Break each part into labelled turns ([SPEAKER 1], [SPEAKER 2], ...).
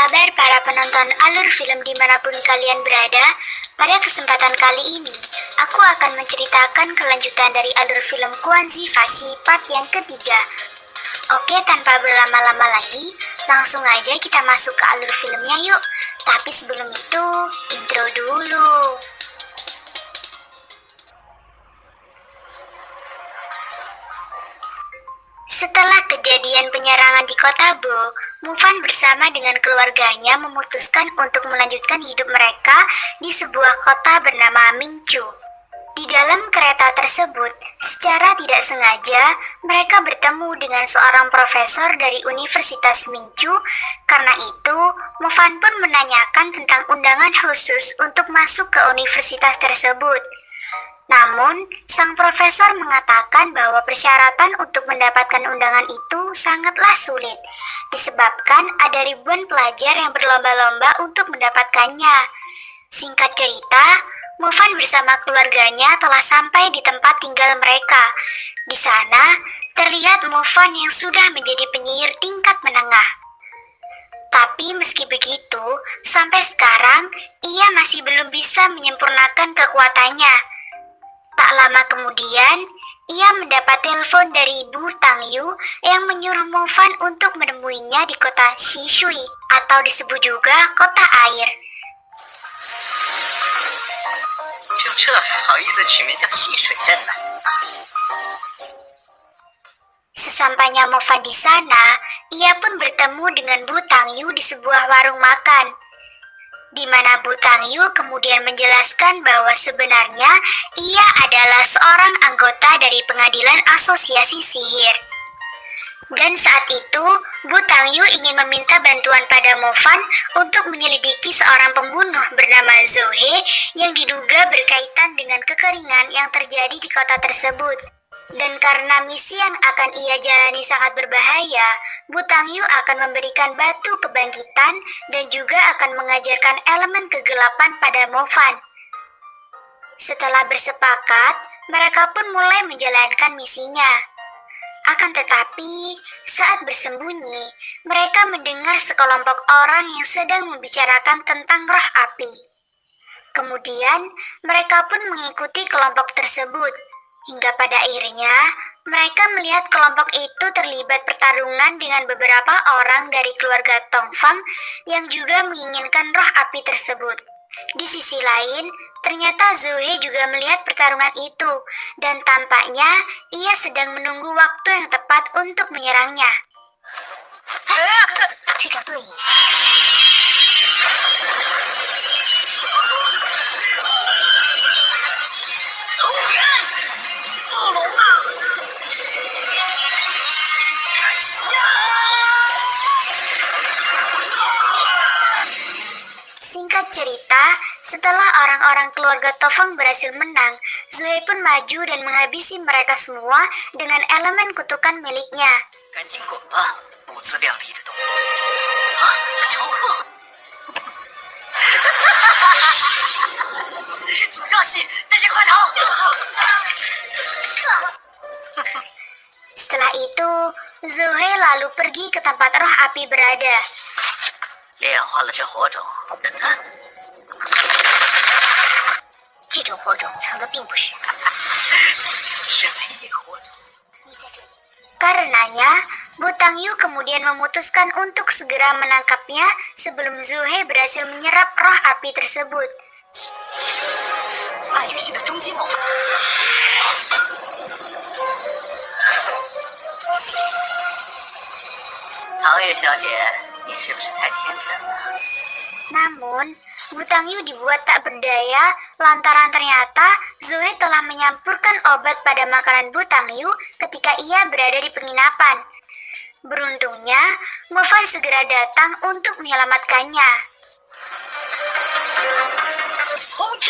[SPEAKER 1] kabar para penonton alur film dimanapun kalian berada? Pada kesempatan kali ini, aku akan menceritakan kelanjutan dari alur film Kuanzi Fashi part yang ketiga. Oke, tanpa berlama-lama lagi, langsung aja kita masuk ke alur filmnya yuk. Tapi sebelum itu, intro dulu. Setelah kejadian penyerangan di kota Bo, Mufan bersama dengan keluarganya memutuskan untuk melanjutkan hidup mereka di sebuah kota bernama Mingchu. Di dalam kereta tersebut, secara tidak sengaja, mereka bertemu dengan seorang profesor dari Universitas Mingchu. Karena itu, Mufan pun menanyakan tentang undangan khusus untuk masuk ke universitas tersebut. Namun, sang profesor mengatakan bahwa persyaratan untuk mendapatkan undangan itu sangatlah sulit, disebabkan ada ribuan pelajar yang berlomba-lomba untuk mendapatkannya. Singkat cerita, Mufan bersama keluarganya telah sampai di tempat tinggal mereka. Di sana, terlihat Mufan yang sudah menjadi penyihir tingkat menengah. Tapi meski begitu, sampai sekarang, ia masih belum bisa menyempurnakan kekuatannya. Tak lama kemudian, ia mendapat telepon dari Bu Tangyu yang menyuruh Mufan untuk menemuinya di kota Shishui atau disebut juga kota air.
[SPEAKER 2] 就这还好意思取名叫戏水镇呢？
[SPEAKER 1] Sesampainya Mufan di sana, ia pun bertemu dengan Bu Tangyu di sebuah warung makan, di mana Bu Tangyu kemudian menjelaskan bahwa sebenarnya ia adalah seorang anggota dari pengadilan asosiasi sihir. Dan saat itu, Bu Tangyu ingin meminta bantuan pada Mufan untuk menyelidiki seorang pembunuh bernama Zohe yang diduga berkaitan dengan kekeringan yang terjadi di kota tersebut. Dan karena misi yang akan ia jalani sangat berbahaya, Bu Tangyu akan memberikan batu kebangkitan dan juga akan mengajarkan elemen kegelapan pada Mufan. Setelah bersepakat, mereka pun mulai menjalankan misinya. Akan tetapi, saat bersembunyi, mereka mendengar sekelompok orang yang sedang membicarakan tentang roh api. Kemudian, mereka pun mengikuti kelompok tersebut. Hingga pada akhirnya, mereka melihat kelompok itu terlibat pertarungan dengan beberapa orang dari keluarga Tongfang yang juga menginginkan roh api tersebut. Di sisi lain, ternyata Zoe juga melihat pertarungan itu, dan tampaknya ia sedang menunggu waktu yang tepat untuk menyerangnya.
[SPEAKER 3] 这叫对应。
[SPEAKER 1] Singkat cerita, setelah orang-orang keluarga Tofeng berhasil menang, Zoe pun maju dan menghabisi mereka semua dengan elemen kutukan miliknya.
[SPEAKER 2] 赶紧滚吧，不自量力的动物！啊，超鹤！是诅咒系，大家快逃！
[SPEAKER 1] Setelah itu, Zoe lalu pergi ke tempat roh api berada.
[SPEAKER 2] 炼化了这火种，
[SPEAKER 3] 这种火种藏得并不深，
[SPEAKER 2] 身为一个火种，
[SPEAKER 3] 你在这里。
[SPEAKER 1] Karenanya, Bu Tangyu kemudian memutuskan untuk segera menangkapnya sebelum Zoe berhasil menyerap roh api tersebut.
[SPEAKER 2] 暗语系的终极魔法。唐月小姐，你是不是太天真了？
[SPEAKER 1] Namun, Bu Tangyu dibuat tak berdaya lantaran ternyata Zoe telah menyampurkan obat pada makanan Bu Tangyu ketika ia berada di penginapan. Beruntungnya, Mufan segera datang untuk menyelamatkannya.
[SPEAKER 2] 红天！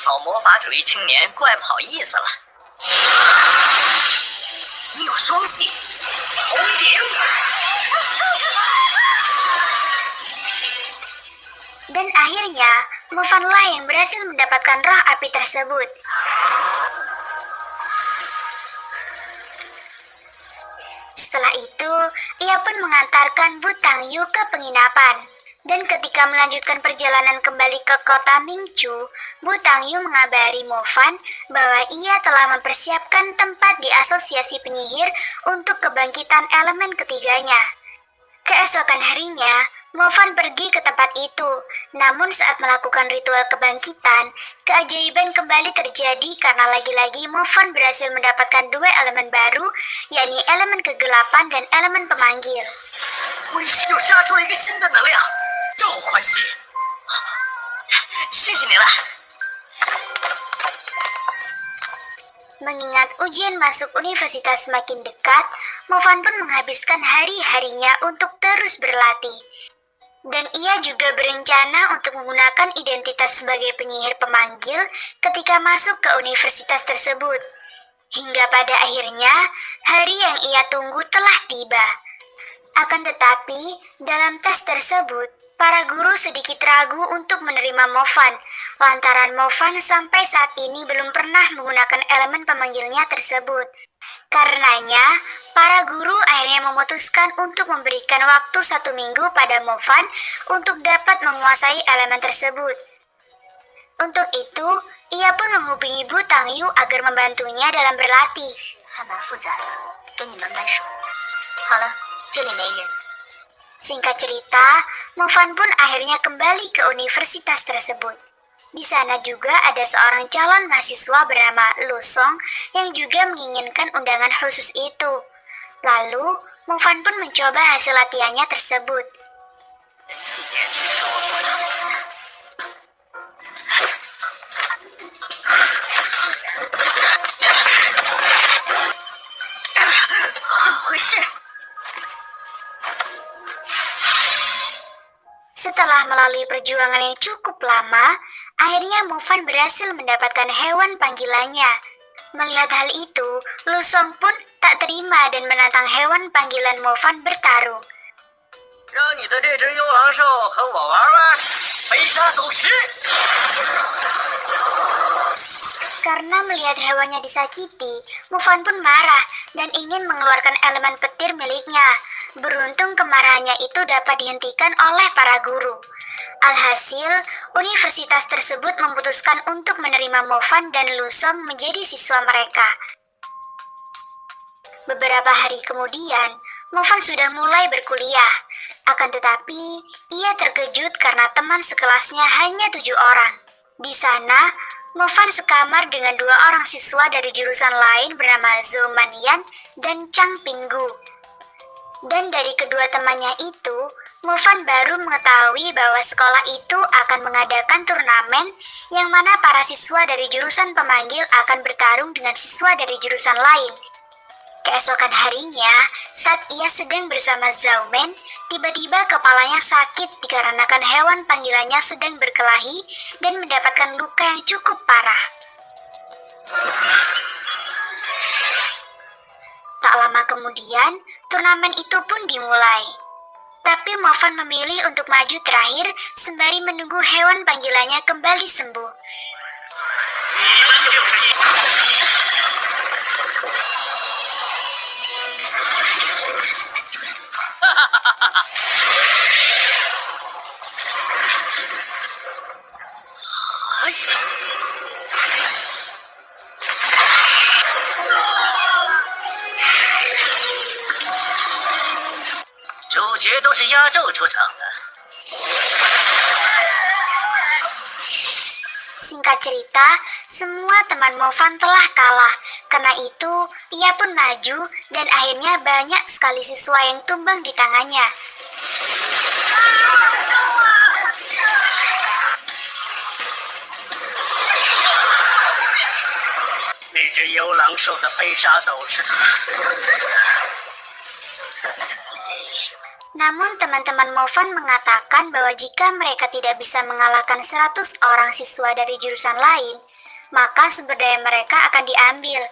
[SPEAKER 2] 好魔法主义青年，怪不好意思了。你有双系，红顶！
[SPEAKER 1] Dan akhirnya, Mufanlah yang berhasil mendapatkan roh api tersebut. Setelah itu, ia pun mengantarkan Bu Tangyu ke penginapan. Dan ketika melanjutkan perjalanan kembali ke kota Mingchu, Bu Tangyu mengabari Mofan bahwa ia telah mempersiapkan tempat di asosiasi penyihir untuk kebangkitan elemen ketiganya. Keesokan harinya, Mofan pergi ke tempat itu. Namun saat melakukan ritual kebangkitan, keajaiban kembali terjadi karena lagi-lagi Mofan berhasil mendapatkan dua elemen baru, yakni elemen kegelapan dan elemen pemanggil.
[SPEAKER 2] 为师又杀出了一个新的能量，召唤系。谢谢你了。
[SPEAKER 1] Mengingat ujian masuk universitas semakin dekat, Mofan pun menghabiskan hari-harinya untuk terus berlatih. Dan ia juga berencana untuk menggunakan identitas sebagai penyihir pemanggil ketika masuk ke universitas tersebut. Hingga pada akhirnya, hari yang ia tunggu telah tiba. Akan tetapi, dalam tes tersebut, para guru sedikit ragu untuk menerima Mofan, lantaran Mofan sampai saat ini belum pernah menggunakan elemen pemanggilnya tersebut. Karenanya, para guru akhirnya memutuskan untuk memberikan waktu 1 minggu pada Mofan untuk dapat menguasai elemen tersebut. Untuk itu, ia pun menghubungi Bu Tangyu agar membantunya dalam berlatih.
[SPEAKER 3] 还蛮复杂的，跟你们扳手。好了，这里没人。
[SPEAKER 1] Singkat cerita, Mofan pun akhirnya kembali ke universitas tersebut. Di sana juga ada seorang calon mahasiswa bernama Lu Song yang juga menginginkan undangan khusus itu. Lalu, Mofan pun mencoba hasil latihannya tersebut.
[SPEAKER 2] 怎么回事？
[SPEAKER 1] Setelah melalui perjuangan yang cukup lama, akhirnya Mofan berhasil mendapatkan hewan panggilannya. Melihat hal itu, Lu Song pun tak terima dan menantang hewan panggilan Mofan bertarung.
[SPEAKER 2] 让你的这只幽狼兽和我玩玩飞沙走石。
[SPEAKER 1] Karena melihat hewannya disakiti, Mofan pun marah dan ingin mengeluarkan elemen petir miliknya. Beruntung kemarahannya itu dapat dihentikan oleh para guru. Alhasil, universitas tersebut memutuskan untuk menerima Mofan dan Lu Song menjadi siswa mereka. Beberapa hari kemudian, Mofan sudah mulai berkuliah. Akan tetapi, ia terkejut karena teman sekelasnya hanya 7 orang. Di sana, Mofan sekamar dengan 2 orang siswa dari jurusan lain bernama Zhou Manyan dan Chang Pinggu. Dan dari kedua temannya itu, Mofan baru mengetahui bahwa sekolah itu akan mengadakan turnamen yang mana para siswa dari jurusan pemanggil akan bertarung dengan siswa dari jurusan lain. Keesokan harinya, saat ia sedang bersama Zhao Men, tiba-tiba kepalanya sakit dikarenakan hewan panggilannya sedang berkelahi dan mendapatkan luka yang cukup parah. Tak lama kemudian, turnamen itu pun dimulai. Tapi Mofan memilih untuk maju terakhir sembari menunggu hewan panggilannya kembali sembuh.
[SPEAKER 2] Hai. 主角都是压轴出场的。
[SPEAKER 1] Singkat cerita, semua teman Mofan telah kalah. Karena itu, ia pun maju dan akhirnya banyak sekali siswa yang tumbang di tangannya.
[SPEAKER 2] 那只幽狼兽的飞沙走石。
[SPEAKER 1] Namun teman-teman Mofan mengatakan bahwa jika mereka tidak bisa mengalahkan 100 orang siswa dari jurusan lain, maka sumber daya mereka akan diambil.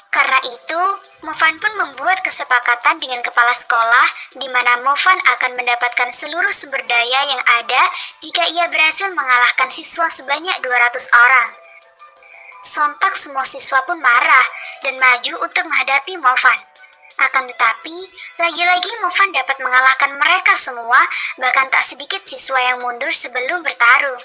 [SPEAKER 1] Karena itu, Mofan pun membuat kesepakatan dengan kepala sekolah di mana Mofan akan mendapatkan seluruh sumber daya yang ada jika ia berhasil mengalahkan siswa sebanyak 200 orang. Sontak semua siswa pun marah dan maju untuk menghadapi Mofan. Akan tetapi, lagi-lagi Mofan dapat mengalahkan mereka semua, bahkan tak sedikit siswa yang mundur sebelum bertarung.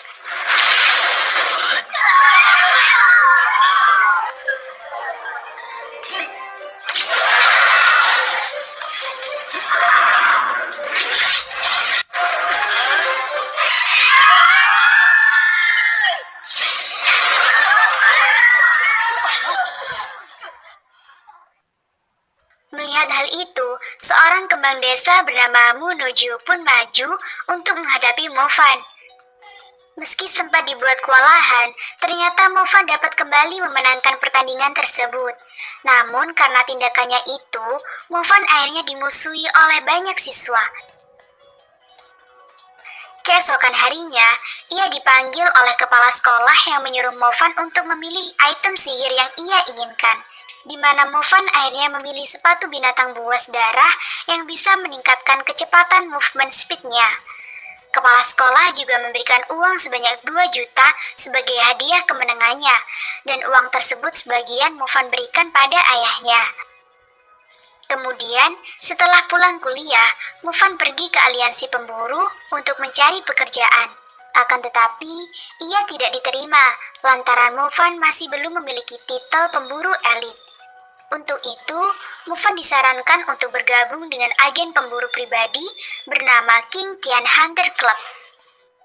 [SPEAKER 1] Melihat hal itu, seorang kembang desa bernama Munoju pun maju untuk menghadapi Mofan. Meski sempat dibuat kewalahan, ternyata Mofan dapat kembali memenangkan pertandingan tersebut. Namun karena tindakannya itu, Mofan akhirnya dimusuhi oleh banyak siswa. Keesokan harinya, ia dipanggil oleh kepala sekolah yang menyuruh Mofan untuk memilih item sihir yang ia inginkan, di mana Mofan akhirnya memilih sepatu binatang buas darah yang bisa meningkatkan kecepatan movement speed-nya. Kepala sekolah juga memberikan uang sebanyak 2 juta sebagai hadiah kemenangannya, dan uang tersebut sebagian Mofan berikan pada ayahnya. Kemudian, setelah pulang kuliah, Mofan pergi ke aliansi pemburu untuk mencari pekerjaan. Akan tetapi, ia tidak diterima lantaran Mofan masih belum memiliki titel pemburu elit. Untuk itu, Mofan disarankan untuk bergabung dengan agen pemburu pribadi bernama King Tian Hunter Club.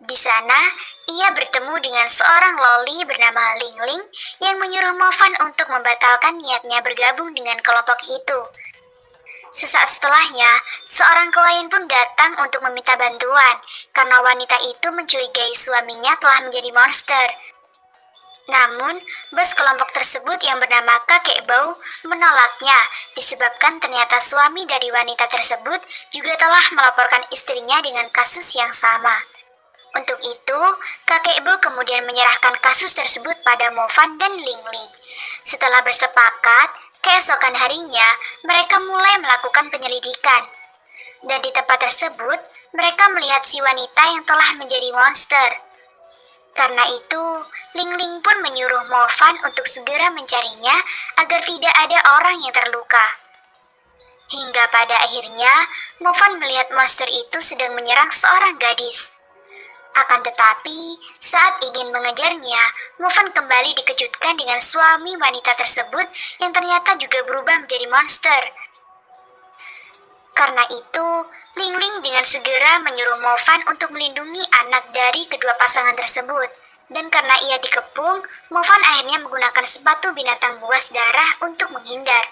[SPEAKER 1] Di sana, ia bertemu dengan seorang loli bernama Ling Ling yang menyuruh Mofan untuk membatalkan niatnya bergabung dengan kelompok itu. Sesaat setelahnya, seorang klien pun datang untuk meminta bantuan karena wanita itu mencurigai suaminya telah menjadi monster. Namun, bos kelompok tersebut yang bernama Kakek Bau menolaknya disebabkan ternyata suami dari wanita tersebut juga telah melaporkan istrinya dengan kasus yang sama. Untuk itu, Kakek Bau kemudian menyerahkan kasus tersebut pada Mofan dan Ling Ling. Setelah bersepakat, keesokan harinya mereka mulai melakukan penyelidikan. Dan di tempat tersebut, mereka melihat si wanita yang telah menjadi monster. Karena itu, Ling Ling pun menyuruh Mofan untuk segera mencarinya agar tidak ada orang yang terluka. Hingga pada akhirnya, Mofan melihat monster itu sedang menyerang seorang gadis. Akan tetapi, saat ingin mengejarnya, Mofan kembali dikejutkan dengan suami wanita tersebut yang ternyata juga berubah menjadi monster. Karena itu, Ling Ling dengan segera menyuruh Mofan untuk melindungi anak dari kedua pasangan tersebut. Dan karena ia dikepung, Mofan akhirnya menggunakan sepatu binatang buas darah untuk menghindar.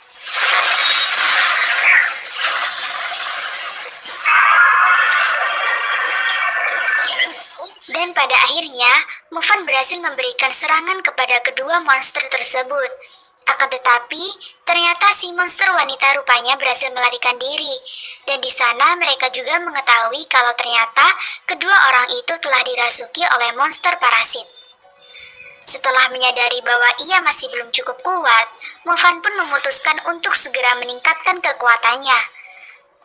[SPEAKER 1] Dan pada akhirnya, Mofan berhasil memberikan serangan kepada kedua monster tersebut. Akan tetapi, ternyata si monster wanita rupanya berhasil melarikan diri. Dan di sana mereka juga mengetahui kalau ternyata kedua orang itu telah dirasuki oleh monster parasit. Setelah menyadari bahwa ia masih belum cukup kuat, Mofan pun memutuskan untuk segera meningkatkan kekuatannya.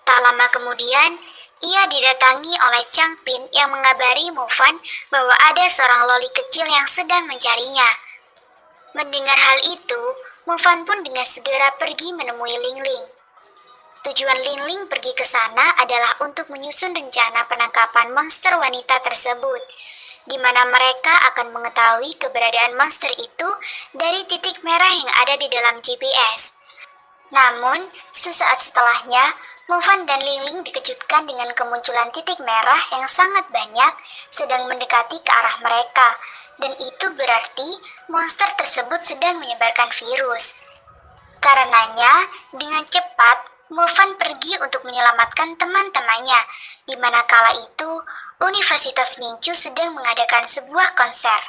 [SPEAKER 1] Tak lama kemudian, ia didatangi oleh Chang Pin yang mengabari Mofan bahwa ada seorang loli kecil yang sedang mencarinya. Mendengar hal itu, Mofan pun dengan segera pergi menemui Ling Ling. Tujuan Ling Ling pergi ke sana adalah untuk menyusun rencana penangkapan monster wanita tersebut, di mana mereka akan mengetahui keberadaan monster itu dari titik merah yang ada di dalam GPS. Namun, sesaat setelahnya, Mofan dan Ling Ling dikejutkan dengan kemunculan titik merah yang sangat banyak sedang mendekati ke arah mereka. Dan itu berarti monster tersebut sedang menyebarkan virus. Karenanya, dengan cepat, Mofan pergi untuk menyelamatkan teman-temannya, di mana kala itu Universitas Mincu sedang mengadakan sebuah konser.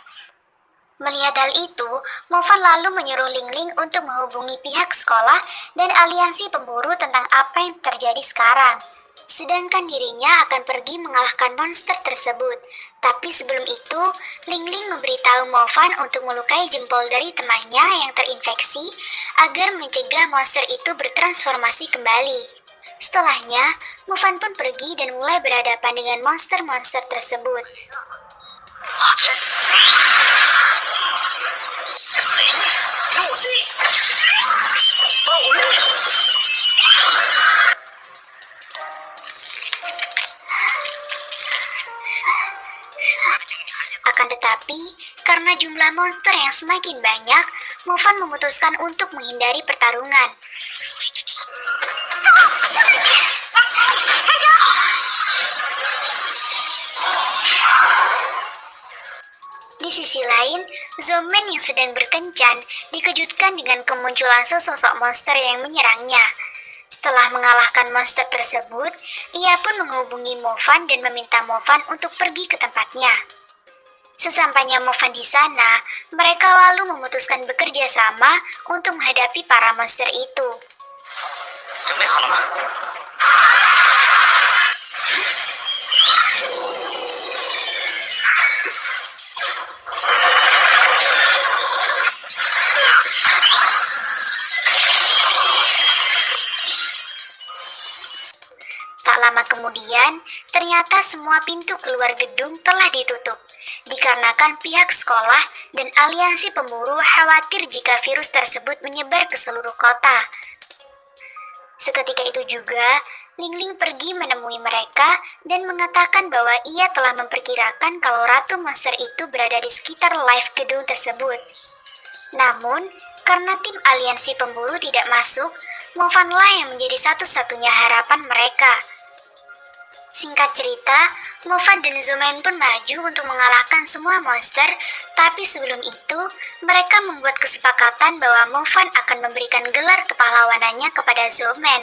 [SPEAKER 1] Melihat hal itu, Mofan lalu menyuruh Ling Ling untuk menghubungi pihak sekolah dan aliansi pemburu tentang apa yang terjadi sekarang. Sedangkan dirinya akan pergi mengalahkan monster tersebut. Tapi sebelum itu, Ling Ling memberitahu Mofan untuk melukai jempol dari temannya yang terinfeksi agar mencegah monster itu bertransformasi kembali. Setelahnya, Mofan pun pergi dan mulai berhadapan dengan monster-monster tersebut. jumlah monster yang semakin banyak, Movan memutuskan untuk menghindari pertarungan. Di sisi lain, Zoman yang sedang berkencan dikejutkan dengan kemunculan sesosok monster yang menyerangnya. Setelah mengalahkan monster tersebut, ia pun menghubungi Movan dan meminta Movan untuk pergi ke tempatnya. Sesampainya Movan di sana, mereka lalu memutuskan bekerja sama untuk menghadapi para monster itu.
[SPEAKER 2] 准备好了吗？
[SPEAKER 1] Tak lama kemudian, ternyata semua pintu keluar gedung telah ditutup, dikarenakan pihak sekolah dan aliansi pemburu khawatir jika virus tersebut menyebar ke seluruh kota. Seketika itu juga, Lingling pergi menemui mereka dan mengatakan bahwa ia telah memperkirakan kalau ratu monster itu berada di sekitar live gedung tersebut. Namun, karena tim aliansi pemburu tidak masuk, Movanlah yang menjadi satu-satunya harapan mereka. Singkat cerita, Movan dan Zoman pun maju untuk mengalahkan semua monster, tapi sebelum itu, mereka membuat kesepakatan bahwa Movan akan memberikan gelar kepahlawanannya kepada Zoman,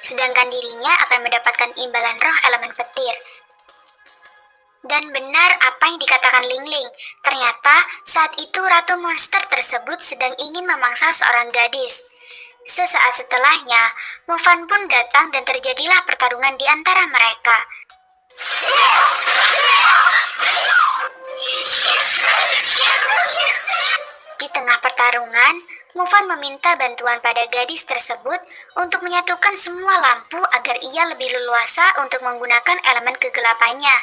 [SPEAKER 1] sedangkan dirinya akan mendapatkan imbalan roh elemen petir. Dan benar apa yang dikatakan Lingling, ternyata saat itu ratu monster tersebut sedang ingin memangsa seorang gadis. Sesaat setelahnya, Movan pun datang dan terjadilah pertarungan di antara mereka. Di tengah pertarungan, Movan meminta bantuan pada gadis tersebut untuk menyatukan semua lampu agar ia lebih leluasa untuk menggunakan elemen kegelapannya.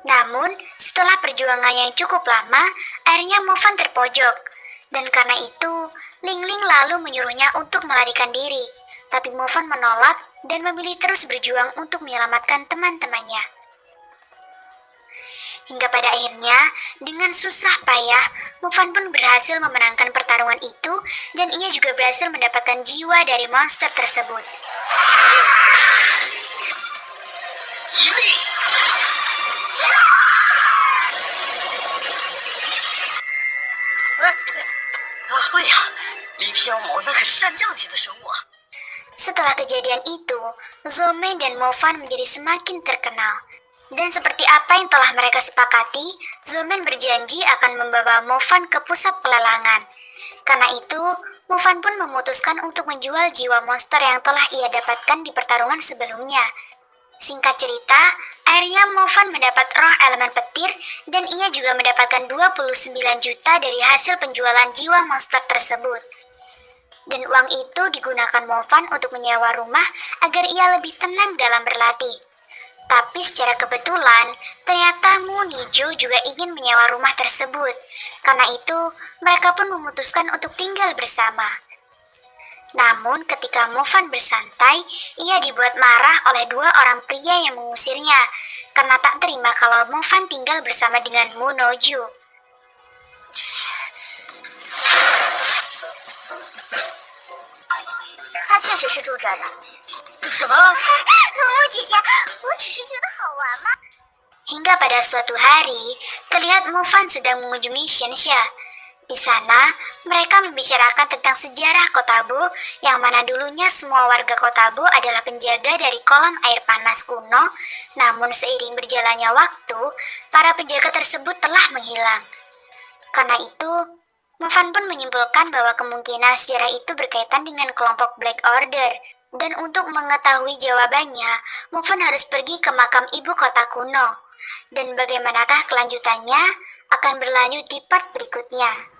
[SPEAKER 1] Namun, setelah perjuangan yang cukup lama, akhirnya Movan terpojok. Dan karena itu, Lingling lalu menyuruhnya untuk melarikan diri. Tapi Movan menolak dan memilih terus berjuang untuk menyelamatkan teman-temannya. Hingga pada akhirnya, dengan susah payah, Movan pun berhasil memenangkan pertarungan itu dan ia juga berhasil mendapatkan jiwa dari monster tersebut.
[SPEAKER 2] 一力！对呀，李飘某那可是战将级的生物啊！
[SPEAKER 1] Setelah kejadian itu, Zoman dan Movan menjadi semakin terkenal. Dan seperti apa yang telah mereka sepakati, Zoman berjanji akan membawa Movan ke pusat pelelangan. Karena itu, Movan pun memutuskan untuk menjual jiwa monster yang telah ia dapatkan di pertarungan sebelumnya. Singkat cerita, akhirnya Movan mendapat roh elemen petir dan ia juga mendapatkan 29 juta dari hasil penjualan jiwa monster tersebut. Dan uang itu digunakan Movan untuk menyewa rumah agar ia lebih tenang dalam berlatih. Tapi secara kebetulan, ternyata Munijo juga ingin menyewa rumah tersebut. Karena itu, mereka pun memutuskan untuk tinggal bersama. Namun ketika Movan bersantai, ia dibuat marah oleh dua orang pria yang mengusirnya karena tak terima kalau Movan tinggal bersama dengan Munoju.
[SPEAKER 3] 他确实是住这儿的。
[SPEAKER 2] 什么？
[SPEAKER 3] 木姐姐，我只是觉得好玩嘛。
[SPEAKER 1] Hingga pada suatu hari, terlihat Movan sedang mengunjungi Xianxia. Di sana, mereka membicarakan tentang sejarah Kotabo, yang mana dulunya semua warga Kotabo adalah penjaga dari kolam air panas kuno, namun seiring berjalannya waktu, para penjaga tersebut telah menghilang. Karena itu, Movan pun menyimpulkan bahwa kemungkinan sejarah itu berkaitan dengan kelompok Black Order. Dan untuk mengetahui jawabannya, Movan harus pergi ke makam ibu kota kuno. Dan bagaimanakah kelanjutannya akan berlanjut di part berikutnya.